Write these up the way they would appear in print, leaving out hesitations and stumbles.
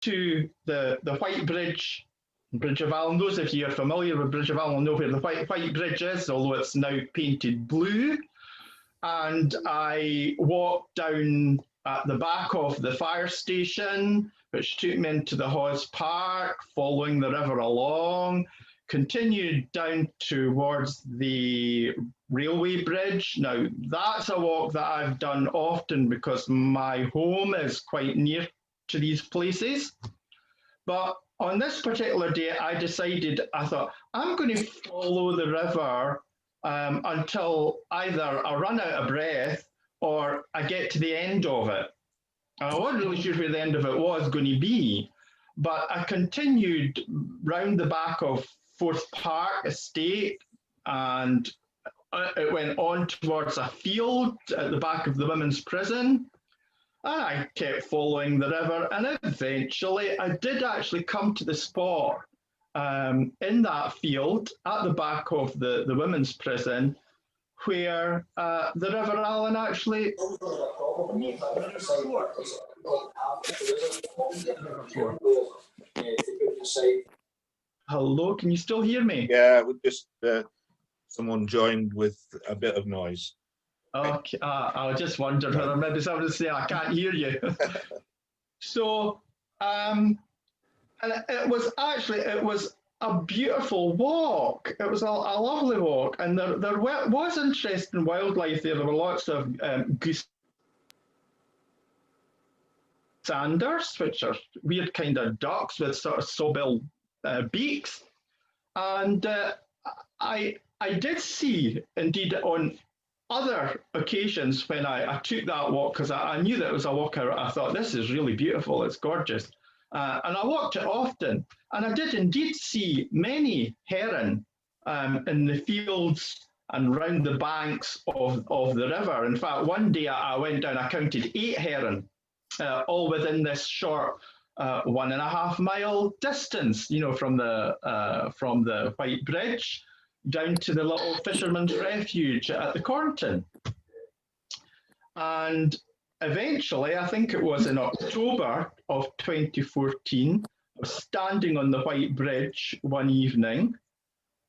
to the White Bridge, Bridge of Allen. Those of you who are familiar with Bridge of Allen will know where the White Bridge is, although it's now painted blue. And I walked down at the back of the fire station, which took me into the Hawes Park, following the river along, continued down towards the railway bridge. Now, that's a walk that I've done often because my home is quite near to these places. But on this particular day, I thought, I'm going to follow the river until either I run out of breath or I get to the end of it. And I wasn't really sure where the end of it was going to be, but I continued round the back of Forth Park Estate, and it went on towards a field at the back of the women's prison. And I kept following the river, and eventually I did actually come to the spot in that field at the back of the women's prison where the River Allen actually... Hello, can you still hear me? Yeah, we just someone joined with a bit of noise. Okay, I just wondered whether maybe someone would say, I can't hear you. So, and it was a beautiful walk. It was a lovely walk, and there was interesting wildlife there. There were lots of goose sanders, which are weird kind of ducks with sort of sawbill beaks. And I did see, indeed, on other occasions when I took that walk, because I knew that it was a walk, I thought, this is really beautiful, it's gorgeous. And I walked it often, and I did indeed see many heron in the fields and round the banks of the river. In fact, one day I went down, I counted 8 heron, all within this short 1.5 mile distance, from the White Bridge down to the little fisherman's refuge at the Cornton. And eventually, I think it was in October of 2014, I was standing on the White Bridge one evening,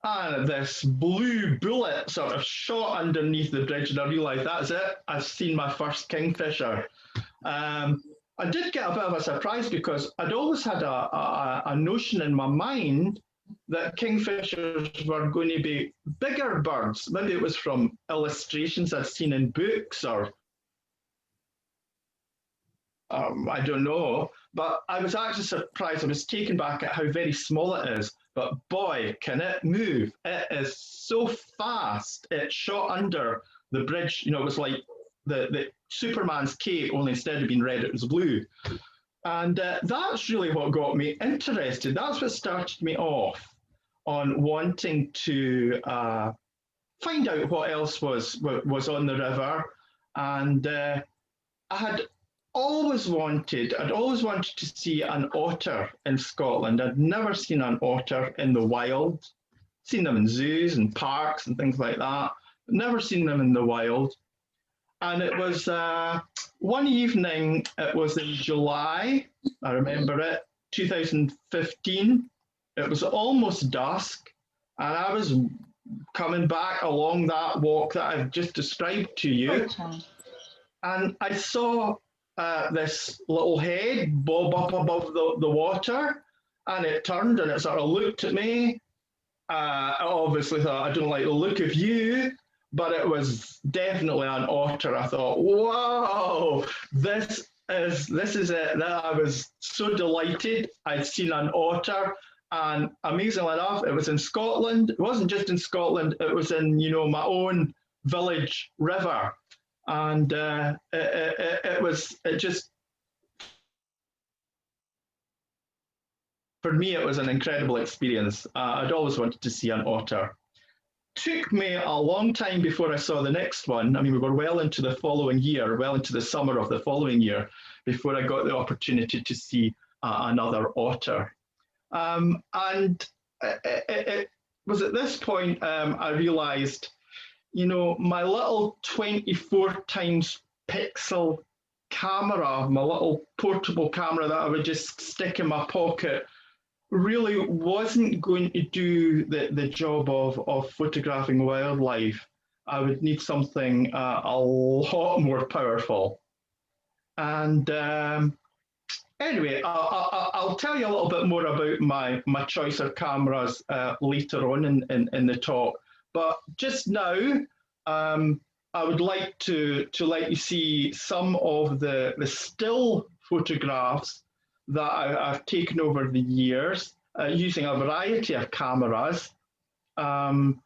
and this blue bullet sort of shot underneath the bridge, and I realised, that's it, I've seen my first kingfisher. I did get a bit of a surprise because I'd always had a notion in my mind that kingfishers were going to be bigger birds. Maybe it was from illustrations I'd seen in books, or I don't know. But I was actually surprised. I was taken back at how very small it is. But boy, can it move. It is so fast. It shot under the bridge. It was like the Superman's cape, only instead of being red, it was blue. And that's really what got me interested. That's what started me off on wanting to find out what else was on the river. And I'd always wanted to see an otter in Scotland. I'd never seen an otter in the wild. Seen them in zoos and parks and things like that, but never seen them in the wild. And it was one evening, it was in July, I remember it, 2015. It was almost dusk, and I was coming back along that walk that I've just described to you. Okay. And I saw this little head bob up above the water, and it turned and it sort of looked at me. I obviously thought, I don't like the look of you. But it was definitely an otter. I thought, whoa, this is it. I was so delighted. I'd seen an otter, and amazingly enough, it was in Scotland. It wasn't just in Scotland, it was in, my own village river. And for me, it was an incredible experience. I'd always wanted to see an otter. Took me a long time before I saw the next one. I mean, we were well into the following year, well into the summer of the following year, before I got the opportunity to see another otter. And it was at this point I realized, my little 24 times pixel camera, my little portable camera that I would just stick in my pocket, really wasn't going to do the job of photographing wildlife. I would need something a lot more powerful. And anyway, I'll tell you a little bit more about my choice of cameras later on in the talk. But just now, um, I would like to let you see some of the still photographs that I've taken over the years using a variety of cameras. Um,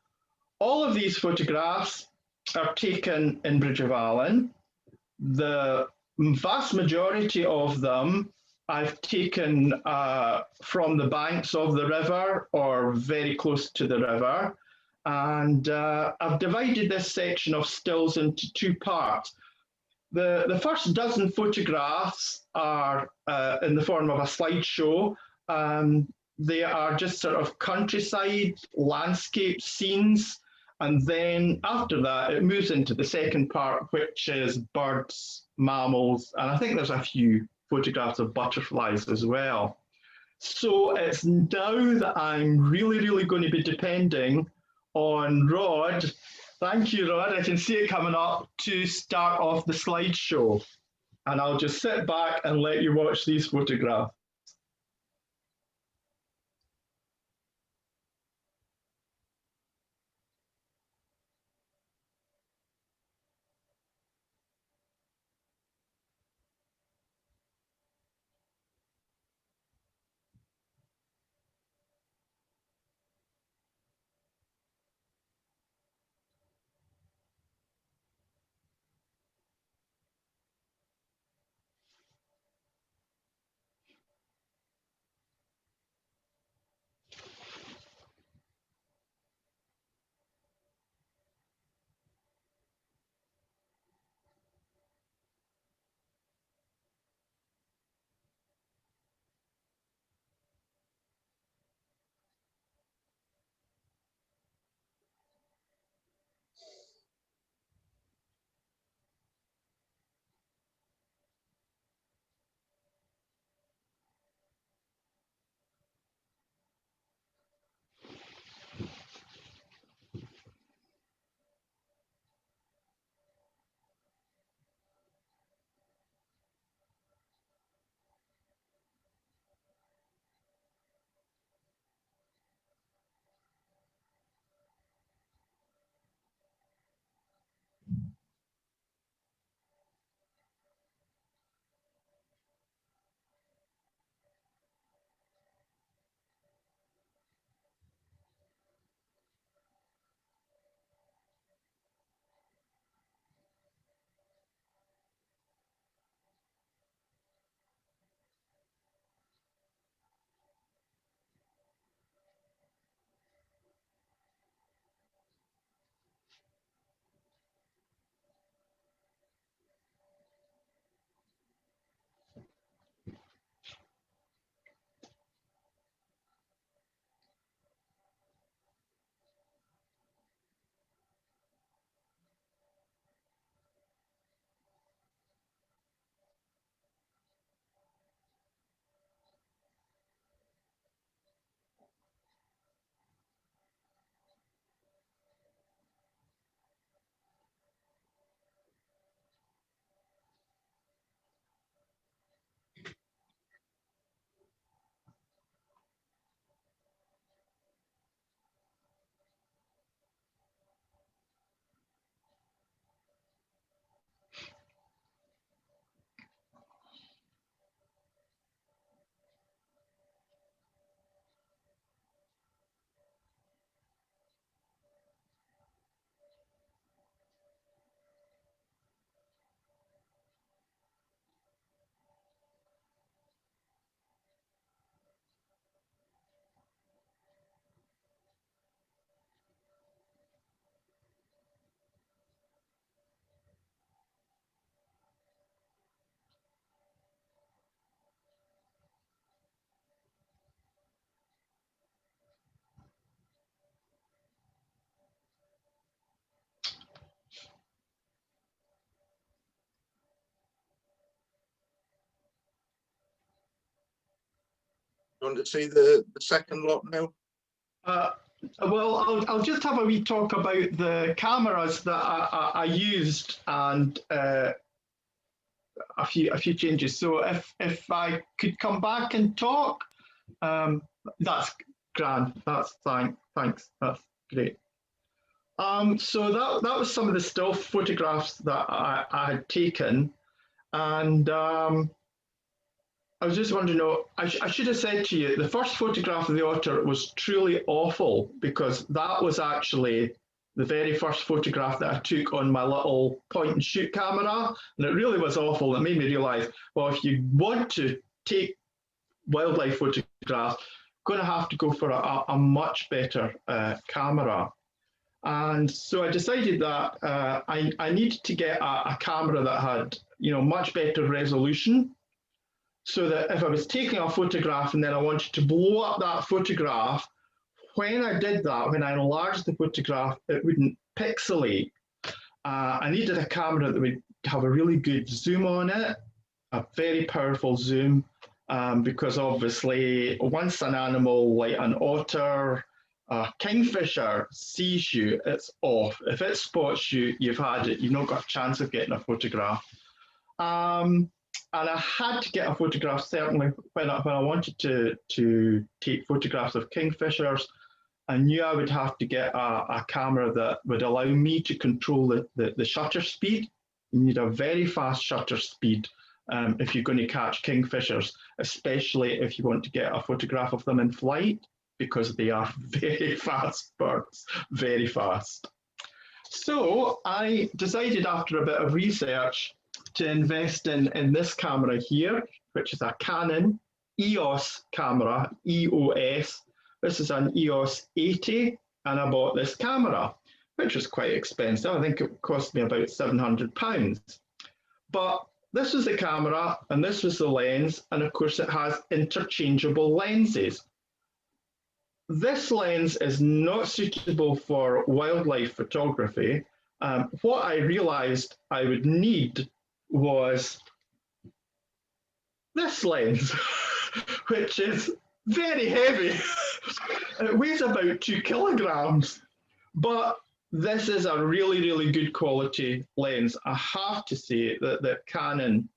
all of these photographs are taken in Bridge of Allen. The vast majority of them I've taken from the banks of the river or very close to the river. And I've divided this section of stills into two parts. The first dozen photographs are in the form of a slideshow. They are just sort of countryside, landscape scenes. And then after that, it moves into the second part, which is birds, mammals, and I think there's a few photographs of butterflies as well. So it's now that I'm really going to be depending on Rod. Thank you, Rod. I can see it coming up to start off the slideshow. And I'll just sit back and let you watch these photographs. You want to see the second lot now? Well, I'll just have a wee talk about the cameras that I used and a few changes. So if I could come back and talk, that's grand. That's thanks. That's great. So that was some of the still photographs that I had taken, and I was just wondering, I should have said to you, the first photograph of the otter was truly awful because that was actually the very first photograph that I took on my little point and shoot camera. And it really was awful. It made me realize, well, if you want to take wildlife photographs, you're going to have to go for a much better camera. And so I decided that I needed to get a camera that had, much better resolution, so that if I was taking a photograph and then I wanted to blow up that photograph, when I did that, when I enlarged the photograph, it wouldn't pixelate. I needed a camera that would have a really good zoom on it, a very powerful zoom, because obviously once an animal like an otter, a kingfisher sees you, it's off. If it spots you, you've had it. You've not got a chance of getting a photograph. And I had to get a photograph, certainly, when I wanted to take photographs of kingfishers. I knew I would have to get a camera that would allow me to control the shutter speed. You need a very fast shutter speed if you're going to catch kingfishers, especially if you want to get a photograph of them in flight, because they are very fast birds, very fast. So I decided after a bit of research to invest in this camera here, which is a Canon EOS camera, EOS. This is an EOS 80, and I bought this camera, which was quite expensive. I think it cost me about £700. But this was the camera, and this was the lens, and of course it has interchangeable lenses. This lens is not suitable for wildlife photography. What I realized I would need was this lens, which is very heavy. It weighs about 2 kilograms, but this is a really, really good quality lens. I have to say that Canon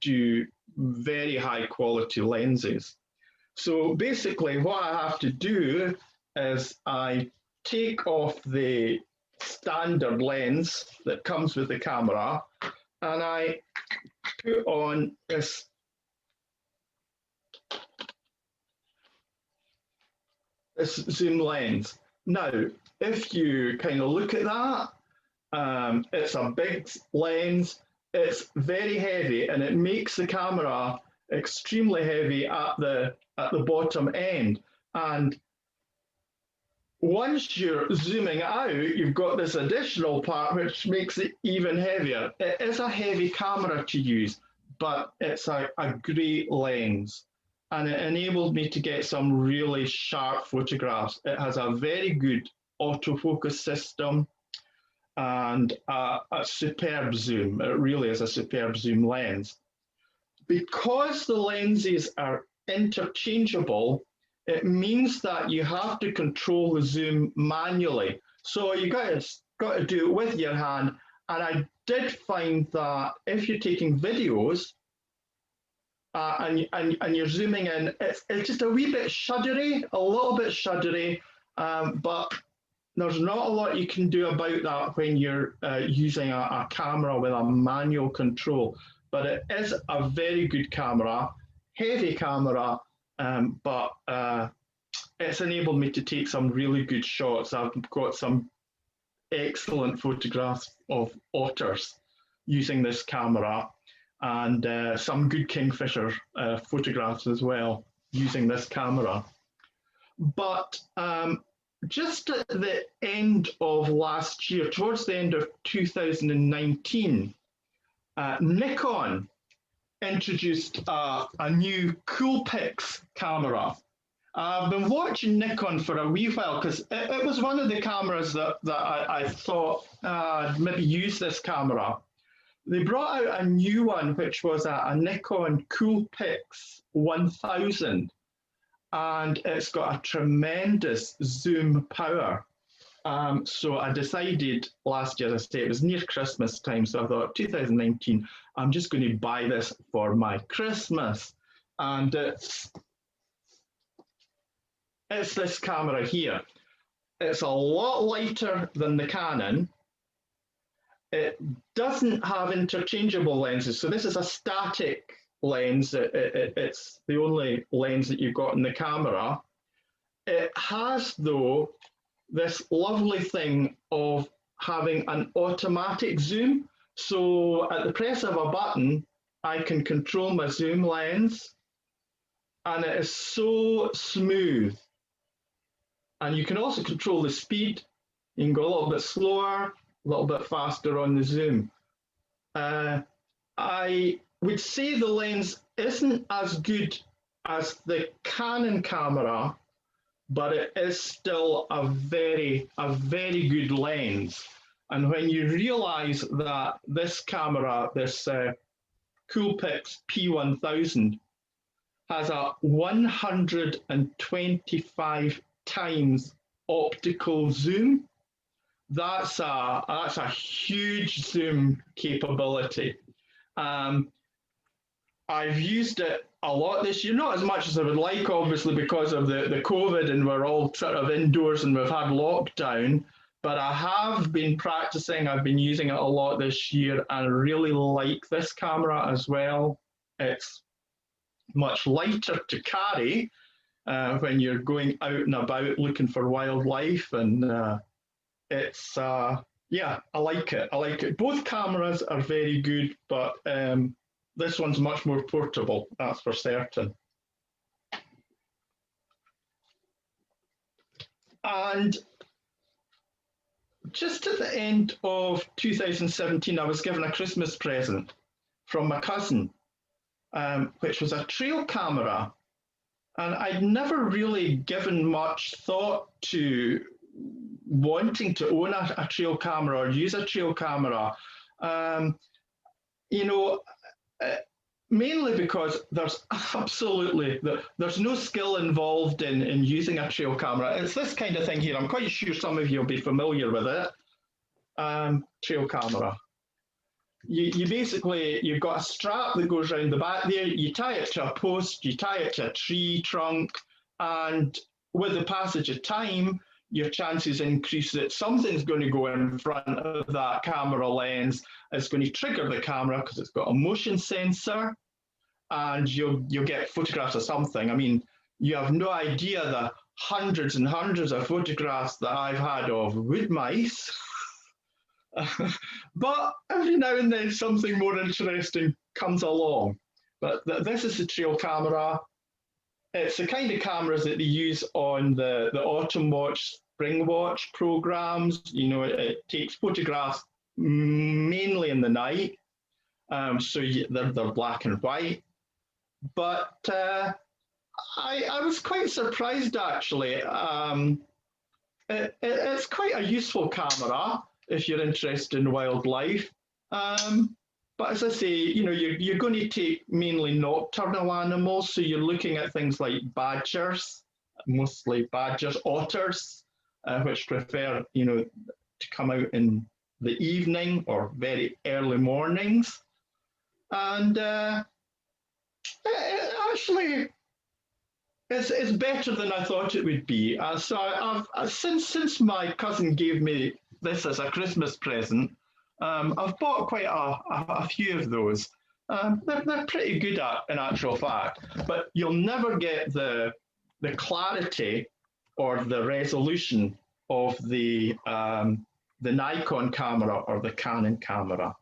do very high quality lenses. So basically what I have to do is I take off the standard lens that comes with the camera, and I put on this zoom lens. Now, if you kind of look at that, it's a big lens, it's very heavy, and it makes the camera extremely heavy at the bottom end. And once you're zooming out, you've got this additional part which makes it even heavier. It is a heavy camera to use, but it's a great lens, and it enabled me to get some really sharp photographs. It has a very good autofocus system and a superb zoom. It really is a superb zoom lens. Because the lenses are interchangeable, it means that you have to control the zoom manually. So you got to do it with your hand. And I did find that if you're taking videos and you're zooming in, it's just a wee bit shuddery, a little bit shuddery, but there's not a lot you can do about that when you're using a camera with a manual control. But it is a very good camera, heavy camera, but it's enabled me to take some really good shots. I've got some excellent photographs of otters using this camera, and some good kingfisher photographs as well using this camera. But just at the end of last year, towards the end of 2019, Nikon introduced a new Coolpix camera. I've been watching Nikon for a wee while because it was one of the cameras that I thought maybe use this camera. They brought out a new one, which was a Nikon Coolpix 1000. and it's got a tremendous zoom power. So I decided last year, as I say, it was near Christmas time, so I thought 2019, I'm just going to buy this for my Christmas. And it's this camera here. It's a lot lighter than the Canon. It doesn't have interchangeable lenses, so this is a static lens. It's the only lens that you've got in the camera. It has, though, this lovely thing of having an automatic zoom. So at the press of a button, I can control my zoom lens, and it is so smooth. And you can also control the speed. You can go a little bit slower, a little bit faster on the zoom. I would say the lens isn't as good as the Canon camera, but it is still a very good lens. And when you realize that this camera, this Coolpix P1000, has a 125 times optical zoom, that's a huge zoom capability. I've used it a lot this year, not as much as I would like, obviously, because of the COVID and we're all sort of indoors and we've had lockdown, but I have been practicing. I've been using it a lot this year, and I really like this camera as well. It's much lighter to carry when you're going out and about looking for wildlife, and it's yeah, I like it. I like it. Both cameras are very good, but this one's much more portable, that's for certain. And just at the end of 2017, I was given a Christmas present from my cousin, which was a trail camera. And I'd never really given much thought to wanting to own a trail camera or use a trail camera. You know, mainly because there's no skill involved in using a trail camera. It's this kind of thing here. I'm quite sure some of you will be familiar with it. Trail camera. You basically, you've got a strap that goes around the back there, you tie it to a post, you tie it to a tree trunk, and with the passage of time, your chances increase that something's going to go in front of that camera lens. It's going to trigger the camera because it's got a motion sensor, and you'll get photographs of something. I mean, you have no idea the hundreds and hundreds of photographs that I've had of wood mice. But every now and then something more interesting comes along. But this is the trail camera. It's the kind of cameras that they use on the Autumn Watch, Spring Watch programs. You know, it takes photographs mainly in the night, so they're black and white. But I was quite surprised, actually. It's quite a useful camera if you're interested in wildlife. But as I say, you know, you're going to take mainly nocturnal animals, so you're looking at things like badgers, mostly badgers, otters, which prefer, you know, to come out in the evening or very early mornings. And actually, it's better than I thought it would be. So I've since my cousin gave me this as a Christmas present, I've bought quite a few of those. They're pretty good in actual fact, but you'll never get the clarity or the resolution of the Nikon camera or the Canon camera.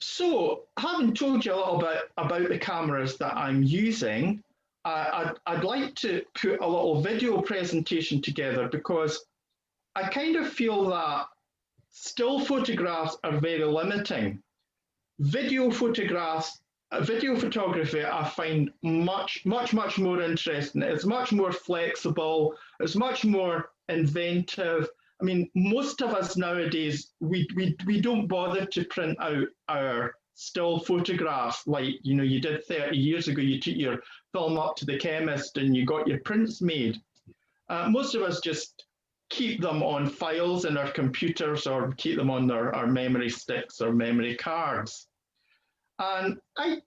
So, having told you a little bit about the cameras that I'm using, I'd like to put a little video presentation together, because I kind of feel that still photographs are very limiting. Video photography, I find much more interesting. It's much more flexible. It's much more inventive. I mean, most of us nowadays, we don't bother to print out our still photographs like you did 30 years ago. You took your film up to the chemist and you got your prints made. Most of us just keep them on files in our computers or keep them on our memory sticks or memory cards. And I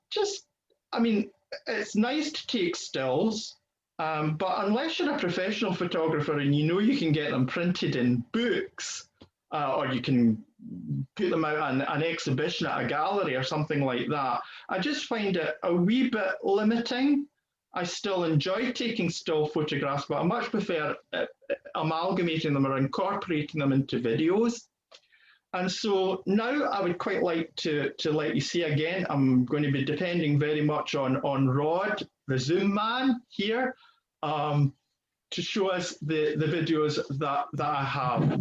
mean, it's nice to take stills, but unless you're a professional photographer and you can get them printed in books, or you can put them out on an exhibition at a gallery or something like that, I just find it a wee bit limiting. I still enjoy taking still photographs, but I much prefer amalgamating them or incorporating them into videos. And so now I would quite like to let you see again. I'm going to be depending very much on Rod, the Zoom man here, to show us the videos that I have.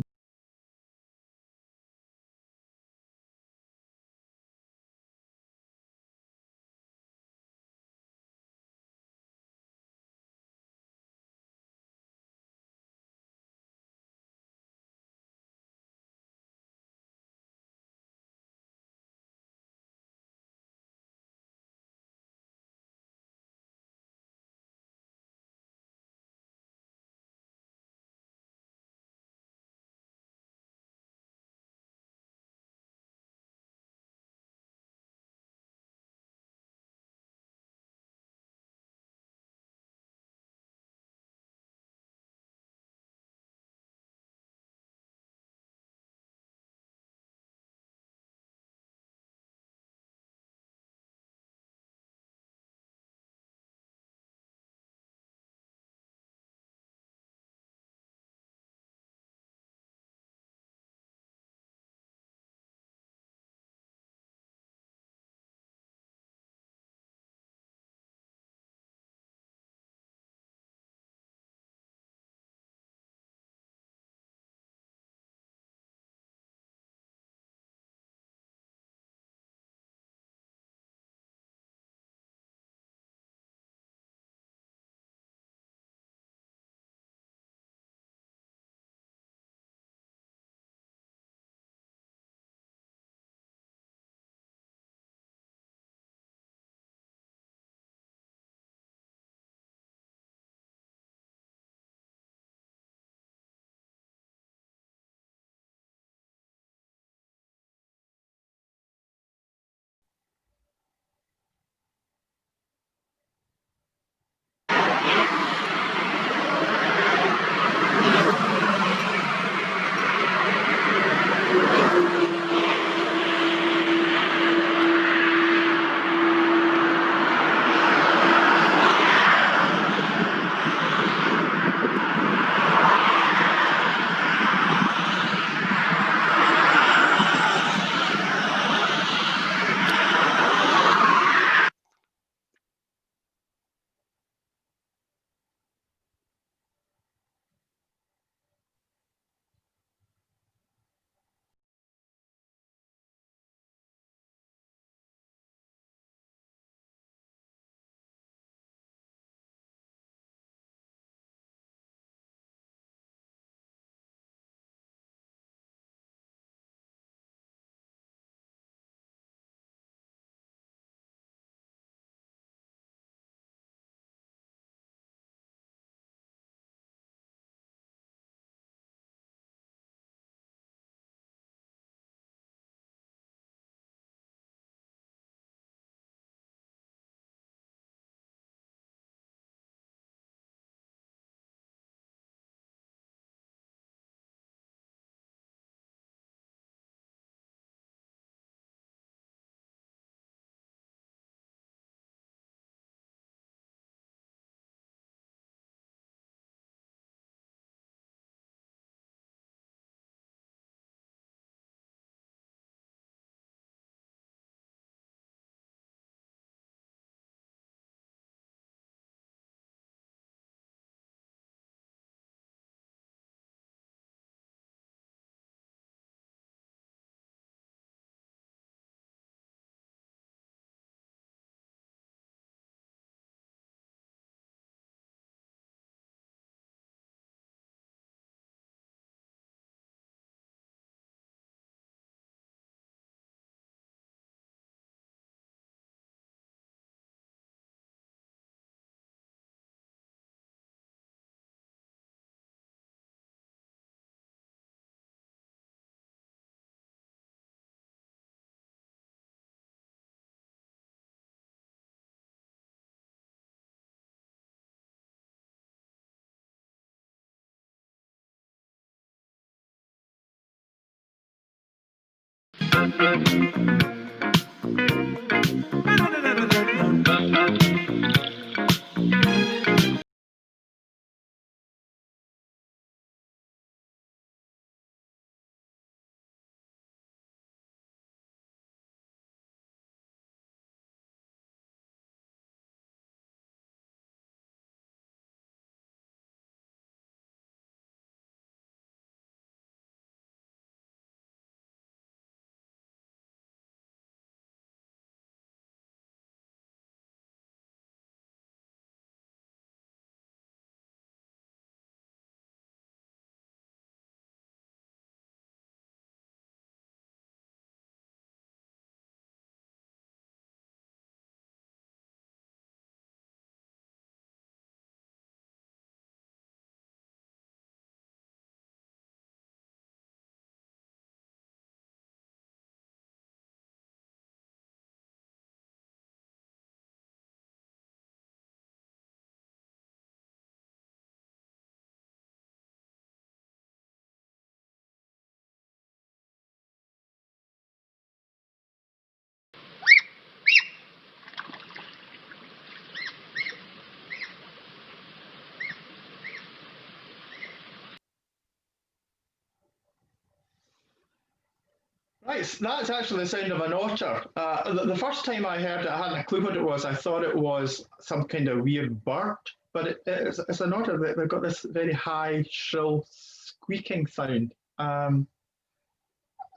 Right, so that's actually the sound of an otter. The first time I heard it, I hadn't a clue what it was. I thought it was some kind of weird bird, but it's an otter. They've got this very high, shrill, squeaking sound.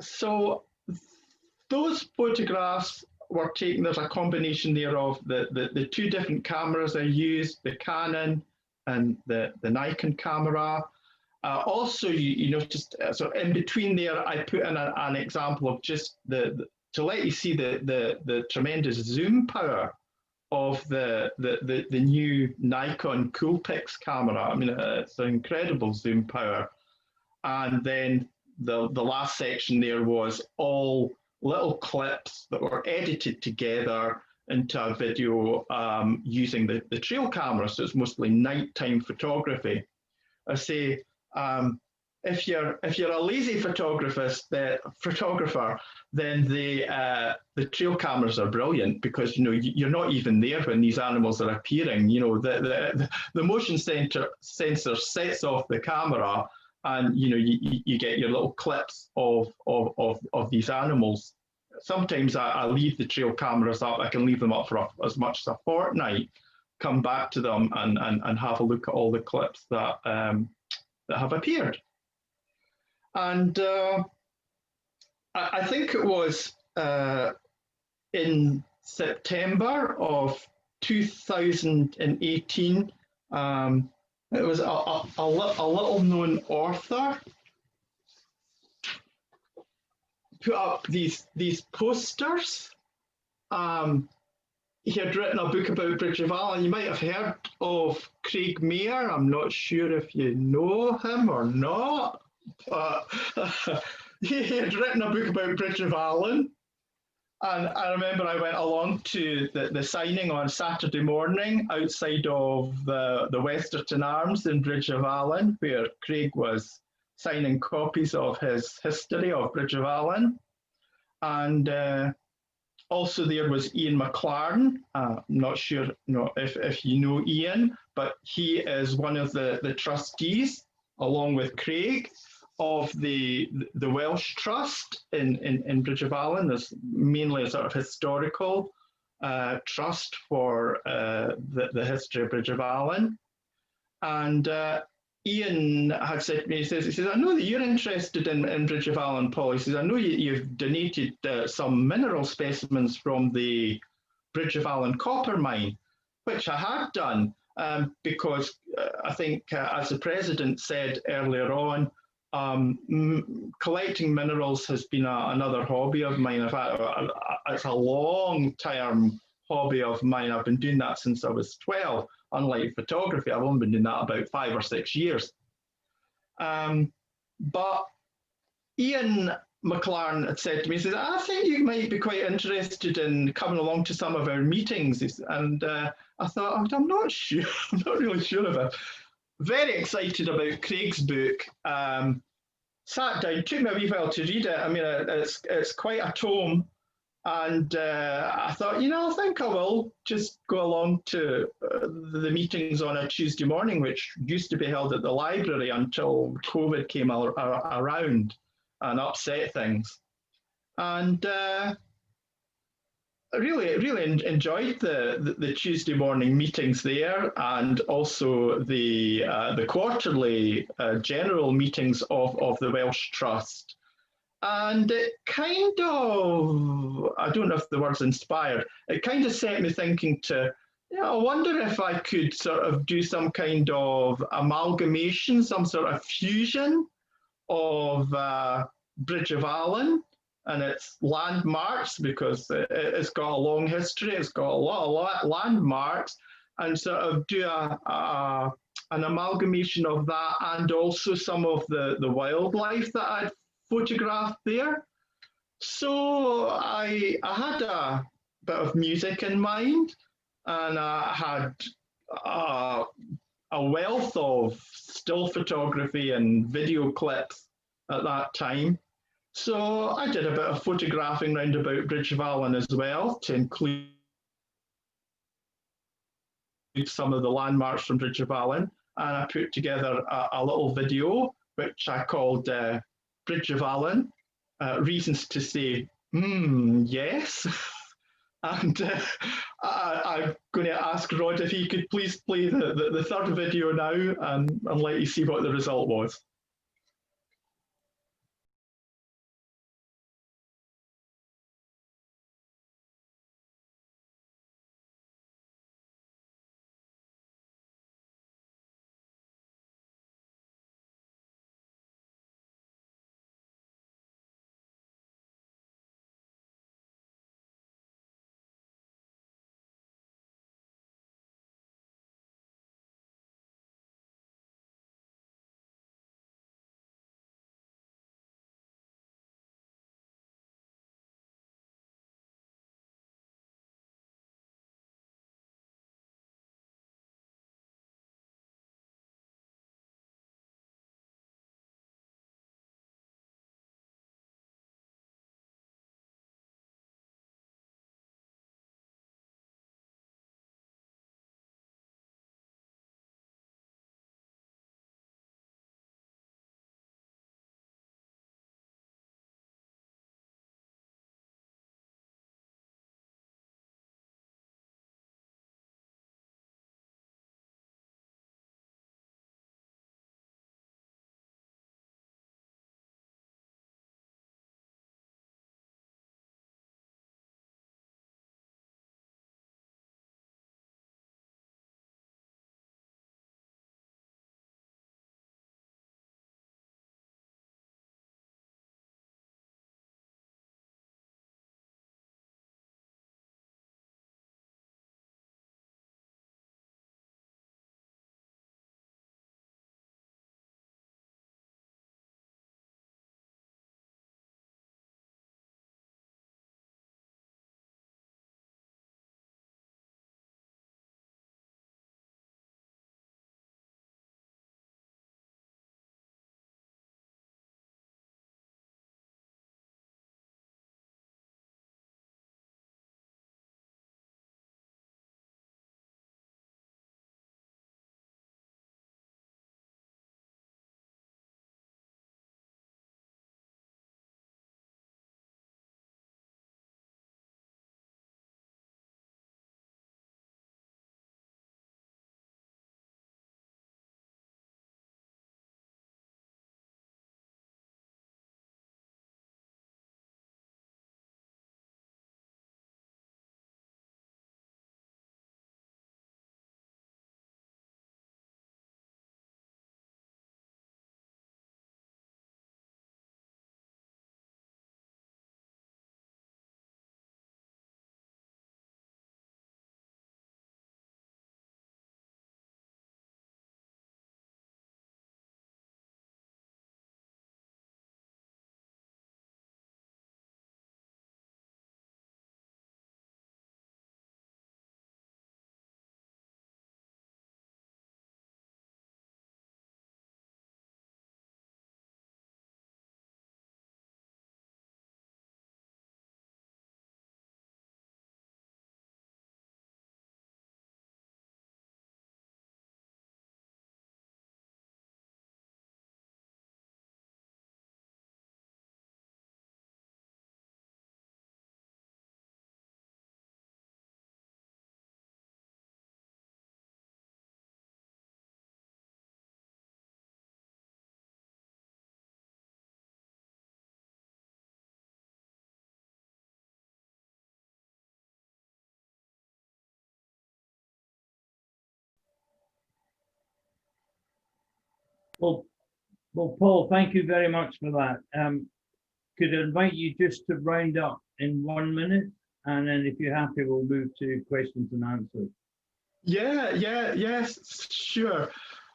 So those photographs were taken. There's a combination there of the two different cameras I used, the Canon and the Nikon camera. Also, you know, just so in between there, I put in an example of just to let you see the tremendous zoom power of the new Nikon Coolpix camera. I mean, it's an incredible zoom power. And then the last section there was all little clips that were edited together into a video using the trail camera. So it's mostly nighttime photography. I say, if you're a lazy photographer, then the trail cameras are brilliant because you know you're not even there when these animals are appearing. You know the motion sensor sets off the camera, and you know you get your little clips of these animals. Sometimes I leave the trail cameras up. I can leave them up for as much as a fortnight. Come back to them and have a look at all the clips that have appeared. And I think it was in September of 2018. It was a little known author put up these posters. He had written a book about Bridge of Allan. You might have heard of Craig Mayer. I'm not sure if you know him or not, but he had written a book about Bridge of Allan. And I remember I went along to the signing on Saturday morning outside of the Westerton Arms in Bridge of Allan, where Craig was signing copies of his history of Bridge of Allan. And also there was Ian McLaren. I'm not sure if you know Ian, but he is one of the trustees, along with Craig, of the Welsh Trust in Bridge of Allan. There's mainly a sort of historical trust for the history of Bridge of Allan. And Ian had said to me, he says, I know that you're interested in Bridge of Allan, Paul. He says, I know you've donated some mineral specimens from the Bridge of Allan copper mine, which I had done because I think, as the president said earlier on, collecting minerals has been another hobby of mine. In fact, it's a long-term hobby of mine. I've been doing that since I was 12. Unlike photography, I've only been doing that about 5 or 6 years. But Ian McLaren had said to me, he says, I think you might be quite interested in coming along to some of our meetings. And I thought, I'm not sure. I'm not really sure of it. Very excited about Craig's book. sat down. It took me a wee while to read it. I mean, it's quite a tome, and I thought, I think I will just go along to the meetings on a Tuesday morning, which used to be held at the library until COVID came around and upset things. And I really enjoyed the Tuesday morning meetings there, and also the quarterly general meetings of the Welsh Trust. And it kind of, I don't know if the word's inspired, it kind of set me thinking to, I wonder if I could sort of do some kind of amalgamation, some sort of fusion of Bridge of Allen and its landmarks, because it's got a long history, it's got a lot of landmarks, and sort of do an amalgamation of that, and also some of the wildlife that I'd photographed there. So I had a bit of music in mind, and I had a, a wealth of still photography and video clips at that time. So I did a bit of photographing round about Bridge of Allen as well, to include some of the landmarks from Bridge of Allen. And I put together a little video, which I called Bridge of Allen, Reasons to Say, yes. And I'm going to ask Rod if he could please play the third video now, and let you see what the result was. Well, Paul, thank you very much for that. Could I invite you just to round up in 1 minute, and then if you're happy, we'll move to questions and answers. Yes, sure.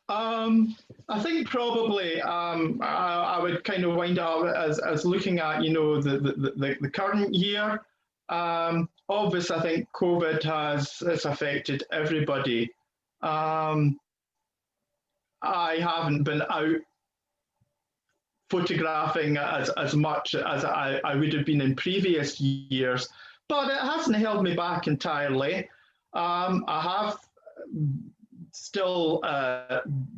I think probably I would kind of wind up as looking at the current year. Obviously, I think COVID has affected everybody. I haven't been out photographing as much as I would have been in previous years, but it hasn't held me back entirely. I have still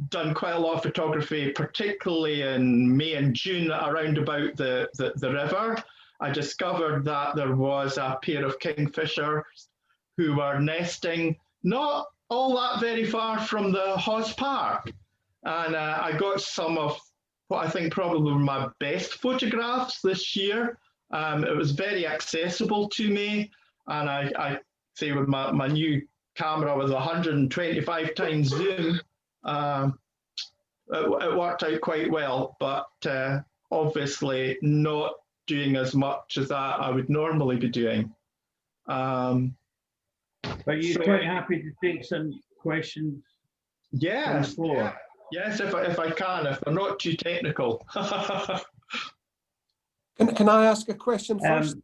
done quite a lot of photography, particularly in May and June around about the river. I discovered that there was a pair of kingfishers who were nesting not all that very far from the Hawes Park. And I got some of what I think probably were my best photographs this year. It was very accessible to me. And I say with my new camera with 125 times zoom, it worked out quite well, but obviously not doing as much as I would normally be doing. But you're quite happy to take some questions? Yes, yes, if I can, if they're not too technical. Can I ask a question first?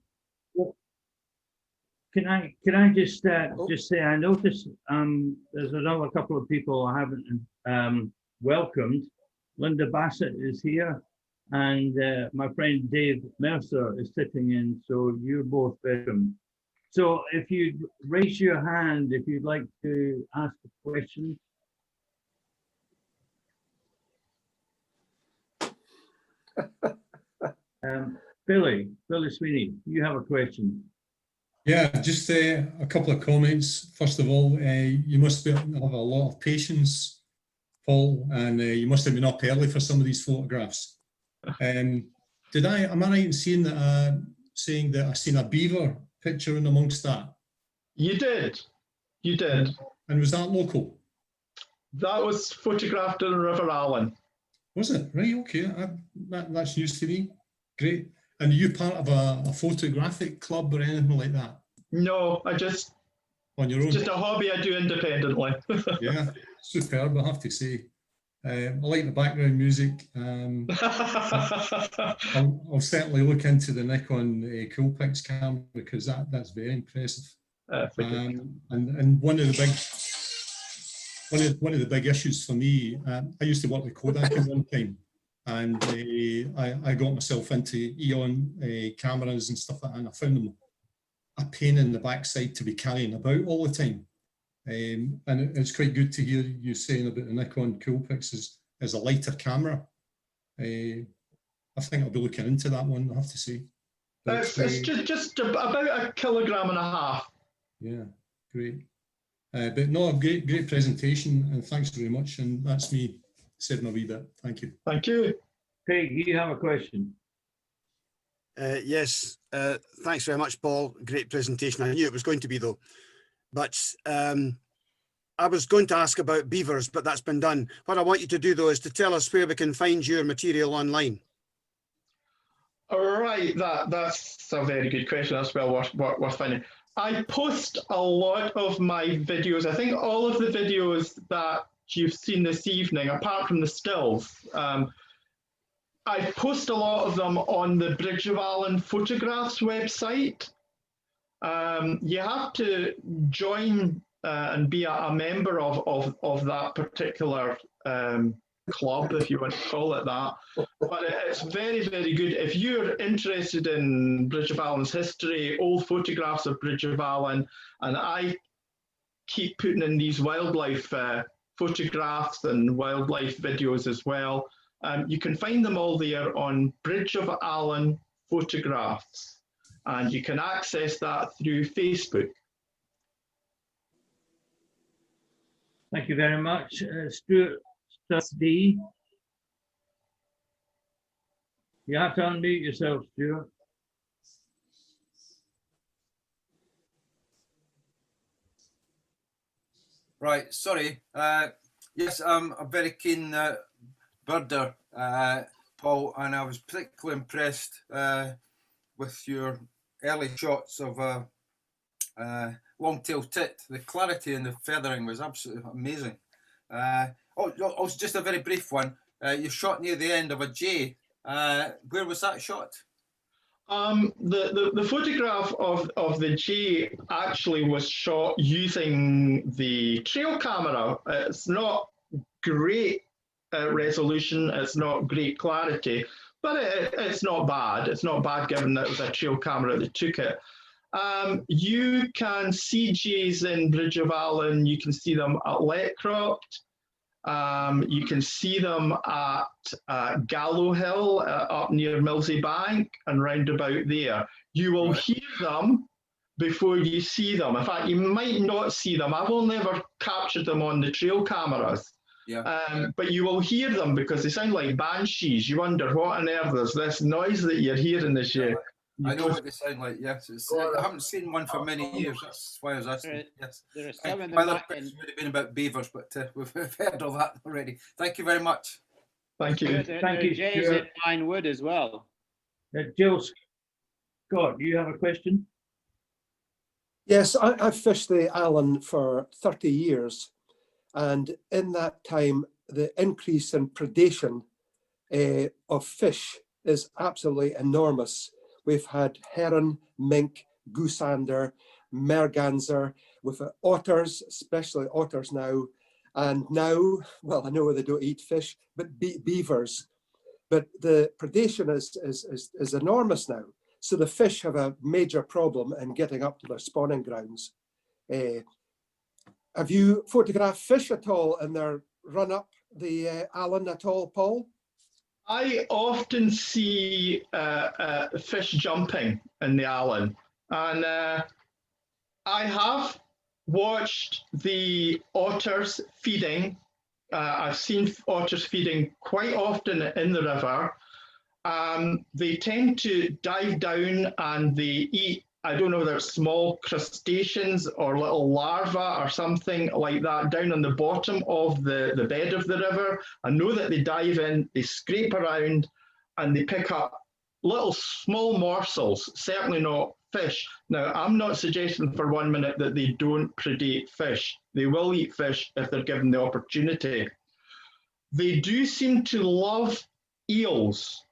Can I just say I noticed there's another couple of people I haven't welcomed. Linda Bassett is here, and my friend Dave Mercer is sitting in, so you're both welcome. So if you raise your hand if you'd like to ask a question. Billy Sweeney, you have a question. Yeah, just a couple of comments. First of all, you must have a lot of patience, Paul, and you must have been up early for some of these photographs. Am I right in saying that I seen a beaver picture in amongst that? You did. And was that local? That was photographed in River Allen. Was it? Right, okay. That's news to me. Great. And are you part of a photographic club or anything like that? No, I just on your own. Just a hobby I do independently. Yeah, superb, I have to say. I like the background music. I'll certainly look into the Nikon Coolpix camera because that's very impressive. And one of the big issues for me, I used to work with Kodak at one time, and I got myself into Eon cameras and stuff like that, and I found them a pain in the backside to be carrying about all the time. And it's quite good to hear you saying about the Nikon Coolpix as a lighter camera. I think I'll be looking into that one, I have to say. It's just about 1.5 kilograms. Yeah, great. But no, great presentation, and thanks very much. And that's me said my wee bit. Thank you. Thank you. Craig, you have a question. Yes, thanks very much, Paul. Great presentation. I knew it was going to be, though. But I was going to ask about beavers, but that's been done. What I want you to do, though, is to tell us where we can find your material online. All right, that's a very good question. That's well worth finding. I post a lot of my videos. I think all of the videos that you've seen this evening, apart from the stills, I post a lot of them on the Bridge of Allen Photographs website. You have to join and be a member of that particular club, if you want to call it that. But it's very, very good. If you're interested in Bridge of Allen's history, old photographs of Bridge of Allen, and I keep putting in these wildlife photographs and wildlife videos as well, you can find them all there on Bridge of Allen Photographs, and you can access that through Facebook. Thank you very much. Stuart D. You have to unmute yourself, Stuart. Right, sorry. Yes, I'm very keen birder, Paul, and I was particularly impressed with your early shots of a long-tailed tit. The clarity and the feathering was absolutely amazing. Also, just a very brief one. You shot near the end of a jay. Where was that shot? The photograph of the jay actually was shot using the trail camera. It's not great resolution, it's not great clarity, but it's not bad. It's not bad given that it was a trail camera that took it. You can see jays in Bridge of Allen, you can see them at Letcroft. You can see them at Gallow Hill up near Millsy Bank and round about there. You will hear them before you see them. In fact, you might not see them. I've only ever captured them on the trail cameras. Yeah. But you will hear them because they sound like banshees. You wonder what on earth is this noise that you're hearing this year. I know what they sound like, yes. I haven't seen one for many years. That's why I was asking. Yes. There are some of My them other question would have been about beavers, but we've heard of that already. Thank you very much. Thank you. Thank you, Jays Stuart. in Pine Wood as well. Jill Scott, do you have a question? Yes, I've fished the Allen for 30 years. And in that time, the increase in predation of fish is absolutely enormous. We've had heron, mink, goosander, merganser, with otters, especially otters now. And now, well, I know they don't eat fish, but beavers. But the predation is enormous now. So the fish have a major problem in getting up to their spawning grounds. Have you photographed fish at all in their run up the Allen at all, Paul? I often see fish jumping in the Allen, and I have watched the otters feeding. I've seen otters feeding quite often in the river. They tend to dive down and they eat, I don't know whether it's small crustaceans or little larvae or something like that down on the bottom of the bed of the river. I know that they dive in, they scrape around and they pick up little small morsels, certainly not fish. Now, I'm not suggesting for 1 minute that they don't predate fish. They will eat fish if they're given the opportunity. They do seem to love eels.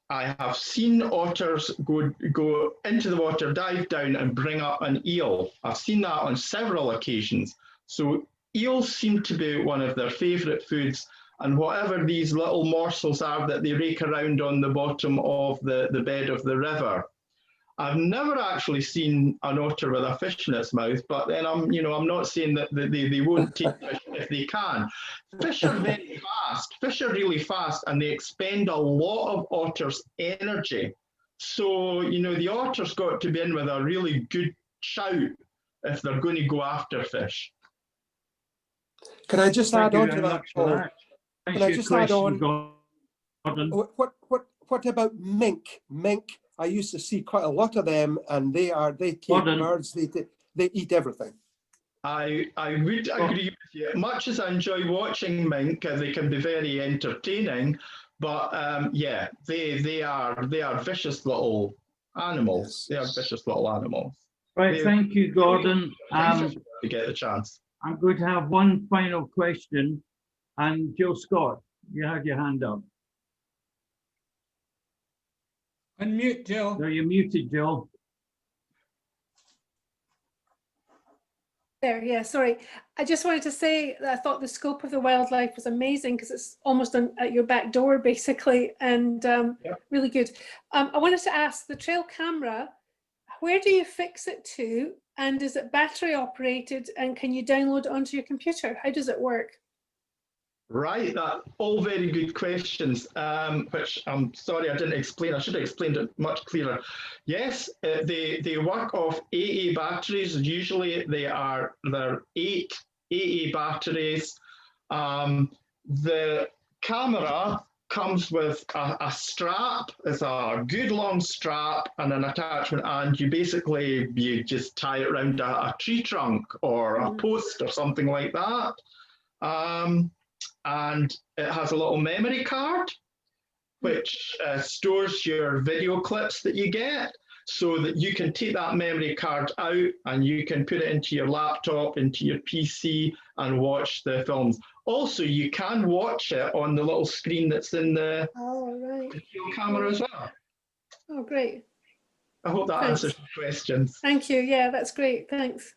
I have seen otters go into the water, dive down and bring up an eel. I've seen that on several occasions. So eels seem to be one of their favourite foods, and whatever these little morsels are that they rake around on the bottom of the bed of the river. I've never actually seen an otter with a fish in its mouth, but then I'm not saying that they won't take fish if they can. Fish are very fast. Fish are really fast, and they expend a lot of otters' energy. So, the otter's got to be in with a really good shout if they're going to go after fish. Can I just add on to that, Paul? Can I just add on? What about mink? Mink, I used to see quite a lot of them, and they take birds, they eat everything. I would agree with you. Much as I enjoy watching mink, they can be very entertaining, but yeah, they are vicious little animals. Yes. They are vicious little animals. Right, thank you, Gordon. To get the chance. I'm going to have one final question, and Jill Scott, you had your hand up. Unmute, Jill. No, you're muted, Jill. There, yeah, sorry. I just wanted to say that I thought the scope of the wildlife was amazing because it's almost at your back door, basically, and really good. I wanted to ask, the trail camera, where do you fix it to? And is it battery operated? And can you download it onto your computer? How does it work? Right, all very good questions, which I'm sorry I didn't explain. I should have explained it much clearer. Yes, they work off AA batteries. Usually they're 8 AA batteries. The camera comes with a strap. It's a good long strap and an attachment, and you just tie it around a tree trunk or a post or something like that. and it has a little memory card which stores your video clips that you get, so that you can take that memory card out and you can put it into your laptop, into your PC, and watch the films. Also, you can watch it on the little screen that's in the video camera as well. Oh, great. I hope that Thanks. answers the questions. Thank you. Yeah, that's great. Thanks.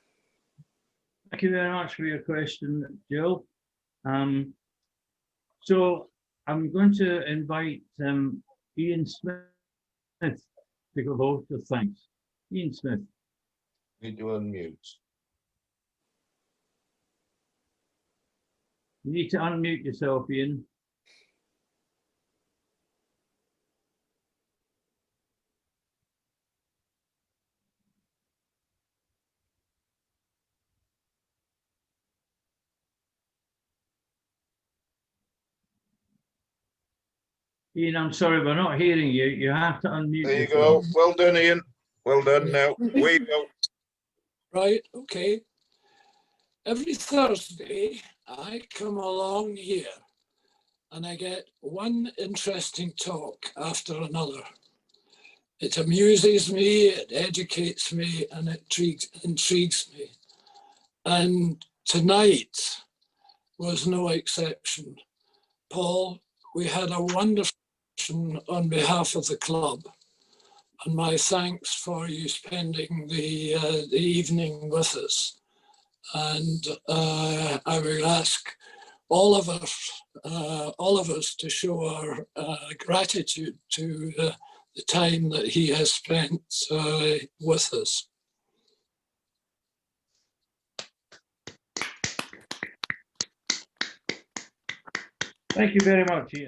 Thank you very much for your question, Jill. So I'm going to invite Ian Smith to give a vote of thanks. Ian Smith. Need to unmute. You need to unmute yourself, Ian. Ian, I'm sorry, we're not hearing you. You have to unmute There you yourself. go. Well done, Ian. Well done. Now we go. Right, okay. Every Thursday, I come along here and I get one interesting talk after another. It amuses me, it educates me, and it intrigues me. And tonight was no exception. Paul, we had a wonderful session on behalf of the club, and my thanks for you spending the evening with us. And I will ask all of us to show our gratitude to the time that he has spent with us. Thank you very much, Ian.